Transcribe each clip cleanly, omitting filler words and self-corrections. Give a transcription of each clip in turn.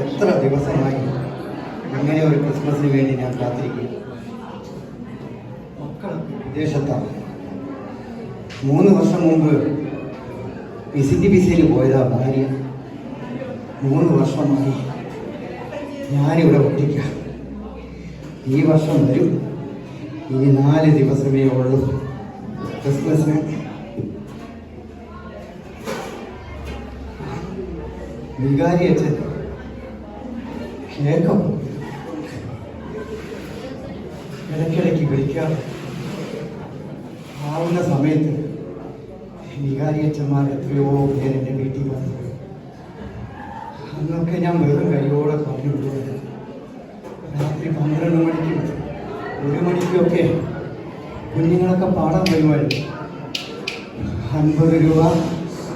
എത്ര ദിവസമായി ഇങ്ങനെ ഒരു ക്രിസ്മസിന് വേണ്ടി ഞാൻ കാത്തിരിക്കും. മക്കൾ വിദേശത്താണ്. 3 വർഷം മുമ്പ് വിസിറ്റ് പോയതാ ഭാര്യ. 3 വർഷമായി ഞാനിവിടെ ഒറ്റയ്ക്കാം. ഈ വർഷം വരും. ഇനി 4 ദിവസമേ ഉള്ളൂ ക്രിസ്മസിന്. വികാരി അച്ഛൻ കേൾക്കും. ഇടയ്ക്കിടയ്ക്ക് വിളിക്കാറ്. ആവുന്ന സമയത്ത് വികാരി അച്ഛന്മാർ എത്രയോ പേര് എൻ്റെ വീട്ടിൽ വന്നു. അന്നൊക്കെ ഞാൻ വെറും കൈയോടെ പറഞ്ഞു വിടുന്നത്. രാത്രി 12 മണിക്കും 1 മണിക്കൊക്കെ കുഞ്ഞുങ്ങളൊക്കെ പാടാൻ വരുമായിരുന്നു. 50 രൂപ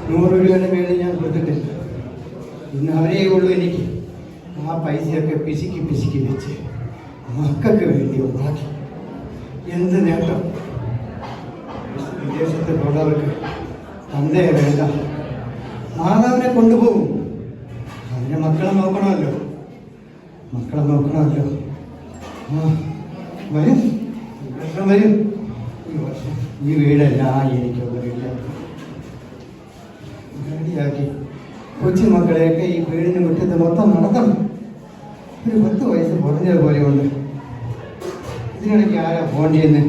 100 രൂപയുടെ മേളിൽ ഞാൻ കൊടുത്തിട്ടില്ല. ഇന്ന് അവരേ ഉള്ളൂ എനിക്ക്. ആ പൈസയൊക്കെ പിശുക്കി വെച്ച് മക്കൾക്ക് വേണ്ടി ഉണ്ടാക്കി. എന്ത് നേട്ടം! വിദേശത്ത് പോയവർക്ക് തന്തയെ വേണ്ട, മാതാവിനെ കൊണ്ടുപോകും. അതിന് മക്കളെ നോക്കണമല്ലോ. വരും, വരും. ഈ വീടല്ല എനിക്കുള്ള വീടാക്കി കൊച്ചുമക്കളെയൊക്കെ ഈ വീടിന് മുറ്റത്ത് മൊത്തം നടത്തണം. ഒരു 10 വയസ്സ് കുറഞ്ഞതുപോലെ ഉണ്ട്. ഇതിനിടയ്ക്ക് ആരാ പോണ്ടിയെന്ന്?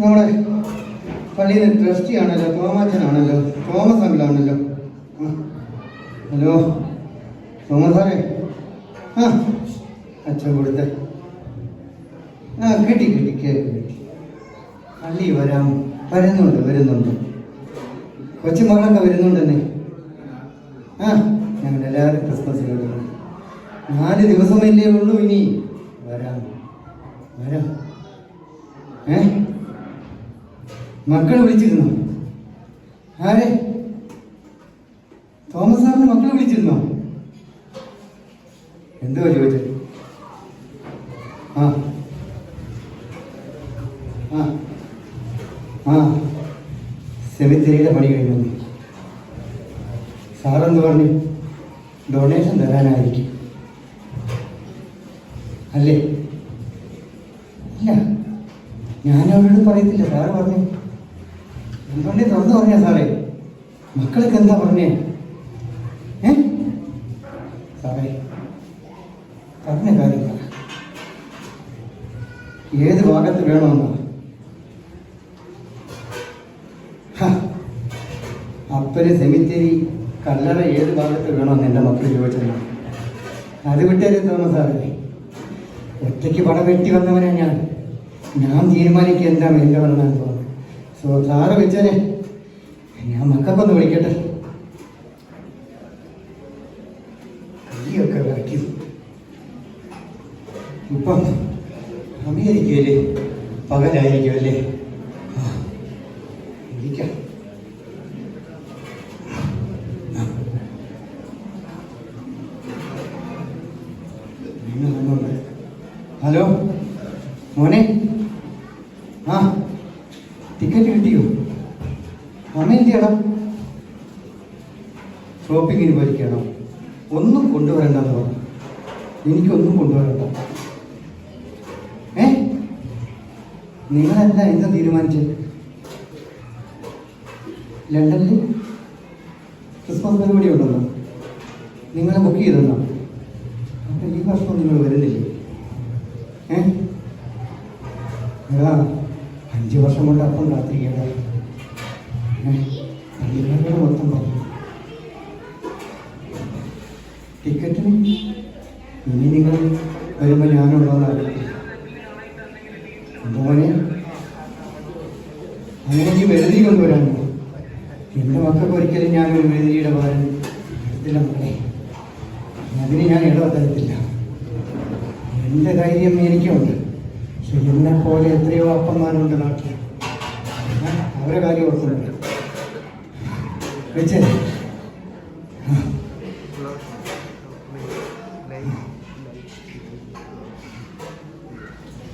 നമ്മുടെ പള്ളിയിൽ ട്രസ്റ്റി ആണല്ലോ, തോമാച്ചനാണല്ലോ, തോമസ് അങ്കിളാണല്ലോ. ഹലോ തോമസ് സാറേ. അച്ഛൻ കൊടുത്ത കേട്ടി കേക്ക് പള്ളി വരുന്നുണ്ട്. കൊച്ചുമകളൊക്കെ വരുന്നുണ്ടെന്നേ. ഞങ്ങളെല്ലാവരും ക്രിസ്മസ് കേൾക്കുന്നു. 4 ദിവസമല്ലേ ഉള്ളൂ. ഇനി വരാം. മക്കൾ വിളിച്ചിരുന്നോ? ആരെ? തോമസ് സാറിന് മക്കൾ വിളിച്ചിരുന്നോ? എന്തുവാ ചോദിച്ചത്? സെമിത്തേരിയുടെ പണി കഴിഞ്ഞു. സാറെന്ത് പറഞ്ഞു? ഡൊണേഷൻ തരാനായിരിക്കും അല്ലേ? ഇല്ല, ഞാനവരോട് പറയത്തില്ല. സാറ് പറഞ്ഞു. എന്തുകൊണ്ടേ തുറന്നു പറഞ്ഞ സാറേ? മക്കൾക്ക് എന്താ പറഞ്ഞേ? സാറേ പറഞ്ഞ കാര്യം പറ. ഏത് ഭാഗത്ത് വേണമെന്നാ? അപ്പന് സെമിത്തേരി കല്ലറ ഏത് ഭാഗത്ത് വേണമെന്ന് എൻ്റെ മക്കൾ ചോദിച്ചത്. അത് വിട്ടേരെ തോന്നുന്നു സാറേ. ഒറ്റയ്ക്ക് പടം വെട്ടി വന്നവനെ ഞാൻ തീരുമാനിക്കുക എന്താ എൻ്റെ വേണമെന്ന് തോന്നുന്നു. സാറ് വെച്ചേ. ഞാൻ മക്കൾക്കൊന്ന് വിളിക്കട്ടെ. കൈയൊക്കെ വരയ്ക്കും. ഇപ്പം അമേരിക്കയില് പകലായിരിക്കും അല്ലേ? ഇരിക്കാം. ഹലോ മോനെ. ടിക്കറ്റ് കിട്ടിയോ? അമ്മ എന്തിയാടാ? ഷോപ്പിങ്ങിന് പോയിരിക്കണോ? ഒന്നും കൊണ്ടുവരണ്ടെന്ന് പറഞ്ഞു. എനിക്കൊന്നും കൊണ്ടുവരണ്ട. നിങ്ങളല്ല എന്താ തീരുമാനിച്ചത്? ലണ്ടനിൽ ക്രിസ്മസ് പരിപാടി ഉണ്ടല്ലോ, നിങ്ങളെ ബുക്ക് ചെയ്തെന്നോ? അപ്പം ഈ വർഷം നിങ്ങൾ വരുന്നില്ലേ? 5 വർഷം കൊണ്ട് അപ്പം കാത്തിരിക്കേണ്ട. പള്ളിക്കാരോട് മൊത്തം പറഞ്ഞു. ടിക്കറ്റിന് ഇനി നിങ്ങൾ വരുമ്പോൾ ഞാനുള്ളതാണ്. മോനെ അങ്ങനെ വെറുതെ കൊണ്ടുവരാനോ? എൻ്റെ മക്കൾക്ക് ഒരിക്കലും ഞാനൊരു വെറുതിയുടെ ഭാരം എടുത്തില്ല മോനെ. അതിന് ഞാൻ ഇടവത്തരത്തില്ല. എൻ്റെ ധൈര്യം എനിക്കുണ്ട്. പക്ഷെ എന്നെപ്പോലെ എത്രയോ അപ്പന്മാരുണ്ട് നാട്ടിൽ. അവരെ കാര്യം ഓർക്കുന്നുണ്ട്. വെച്ചേ.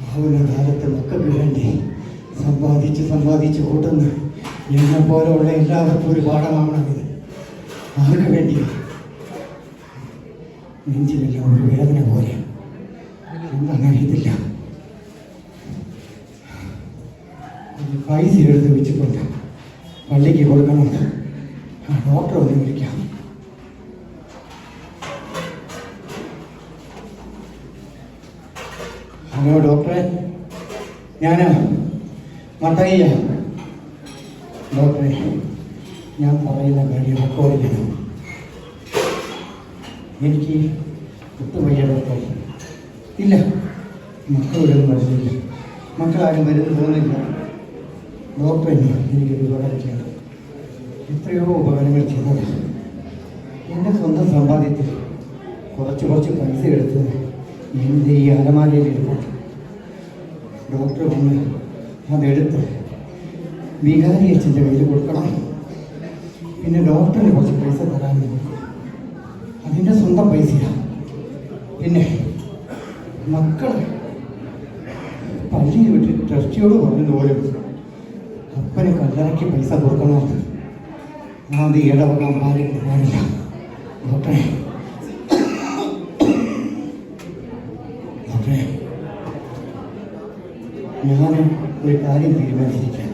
ആവുന്ന കാലത്ത് മക്കൾക്ക് വേണ്ടി സമ്പാദിച്ച് കൂട്ടുന്നു. എന്നെ പോലെയുള്ള എല്ലാവർക്കും ഒരു പാഠമാവണം ഇത്. ആർക്ക് വേണ്ടി? നെഞ്ചിലെല്ലാം ഒരു വേദന പോലെ എന്താണ് ഇതില്ല. പൈസ എടുത്ത് വെച്ചിട്ടുണ്ട്, പള്ളിക്ക് കൊടുക്കണം. ഡോക്ടറെ ഒന്ന് വിളിക്കാം. ഹലോ ഡോക്ടറെ, ഞാൻ മട്ടയ്യ. ഡോക്ടറെ, ഞാൻ പറയുന്ന കാര്യം റെക്കോർഡ് ചെയ്യണം. എനിക്ക് ഒട്ടുവയ്യ ഡോക്ടറെ. ഇല്ല, മക്കളൊന്നും വരുന്നില്ല, മക്കളാരും വരുന്നു തോന്നില്ല. ഡോക്ടറെ എനിക്കൊരു ഉപകാരം ചെയ്യണം. എത്രയോ ഉപകാരങ്ങൾ ചെയ്തത്. എൻ്റെ സ്വന്തം സമ്പാദ്യത്തിൽ കുറച്ച് പൈസ എടുത്ത് എൻ്റെ ഈ അലമാരയിൽ എടുക്കും. ഡോക്ടർ വന്ന് അതെടുത്ത് വികാരി അച്ഛൻ്റെ കയ്യിൽ കൊടുക്കണം. പിന്നെ ഡോക്ടറിന് കുറച്ച് പൈസ തരാൻ കൊടുക്കും. അതിൻ്റെ സ്വന്തം പൈസയാണ്. പിന്നെ മക്കൾ പള്ളിയിൽ വിട്ട് ട്രസ്റ്റിയോട് പറഞ്ഞതുപോലും അപ്പന് കല്ലറയ്ക്ക് പൈസ കൊടുക്കണമെന്ന് അത് ഇടവകാൻ പാടില്ല. ഡോക്ടറെ, ഞാൻ ഒരു കാര്യം തീരുമാനിച്ചിരിക്കാം.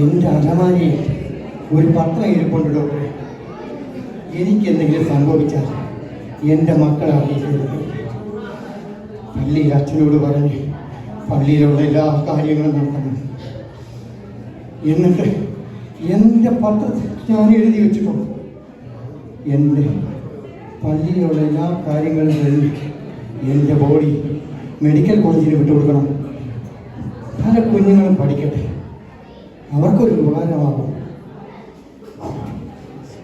എൻ്റെ അലമാരയിൽ ഒരു പത്രം ഇരിപ്പുണ്ട് ഡോക്ടറെ. എനിക്കെന്തെങ്കിലും സംഭവിച്ചാൽ എൻ്റെ മക്കളെ അറിയിക്കരുത്. പള്ളിയിൽ അച്ഛനോട് പറഞ്ഞ് പള്ളിയിലുള്ള എല്ലാ കാര്യങ്ങളും നടത്തണം. എന്നിട്ട് എൻ്റെ പത്രത്തിൽ ഞാൻ എഴുതി വെച്ചിട്ടുണ്ട്. എൻ്റെ പള്ളിയിലുള്ള എല്ലാ കാര്യങ്ങളും കഴിഞ്ഞ് എൻ്റെ ബോഡി മെഡിക്കൽ കോളേജിൽ വിട്ടുകൊടുക്കണം. പല കുഞ്ഞുങ്ങളും പഠിക്കട്ടെ, അവർക്കൊരു ഉപകാരമാകും.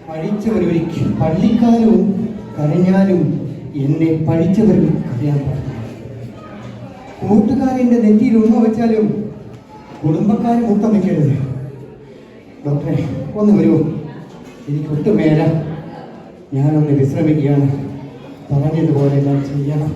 പഠിച്ചവരൊരിക്കലും പള്ളിക്കാരും കരഞ്ഞാലും എന്നെ പഠിച്ചവരും അറിയാൻ പാടില്ല. കൂട്ടുകാരൻ്റെ നെറ്റിയിൽ ഉമ്മ വെച്ചാലും കുടുംബക്കാരെ മുത്തം വയ്ക്കരുത്. ഡോക്ടറെ, ഒന്ന് വരുമോ? എനിക്കൊട്ടും മേല. ഞാനൊന്ന് വിശ്രമിക്കുകയാണ്. പറഞ്ഞതുപോലെ ഞാൻ ചെയ്യണം.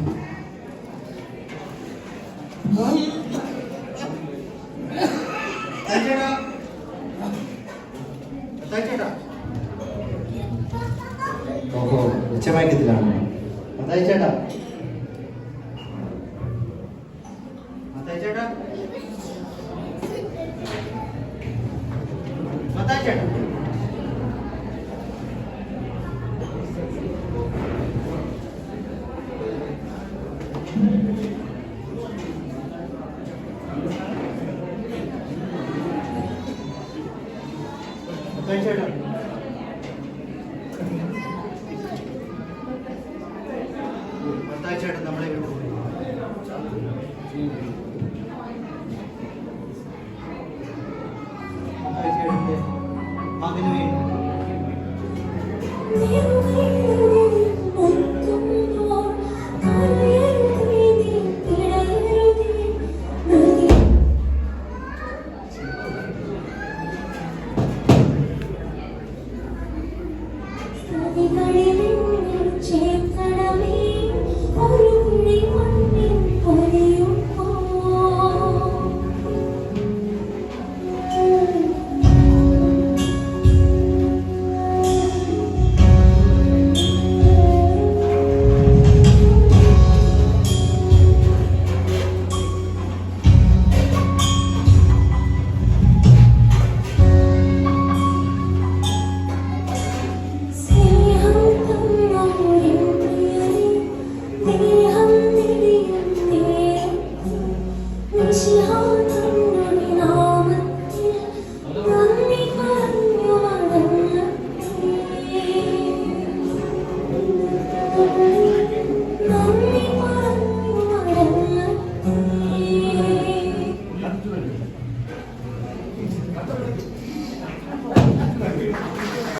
ഓഹോ, ഉച്ചമയക്കത്തിലാണ്. ചേട്ടാ, ചേട്ടാ, ചേട്ടാ, ചേട്ടൻ നമ്മളെ മകന് വേണ്ടി Thank you.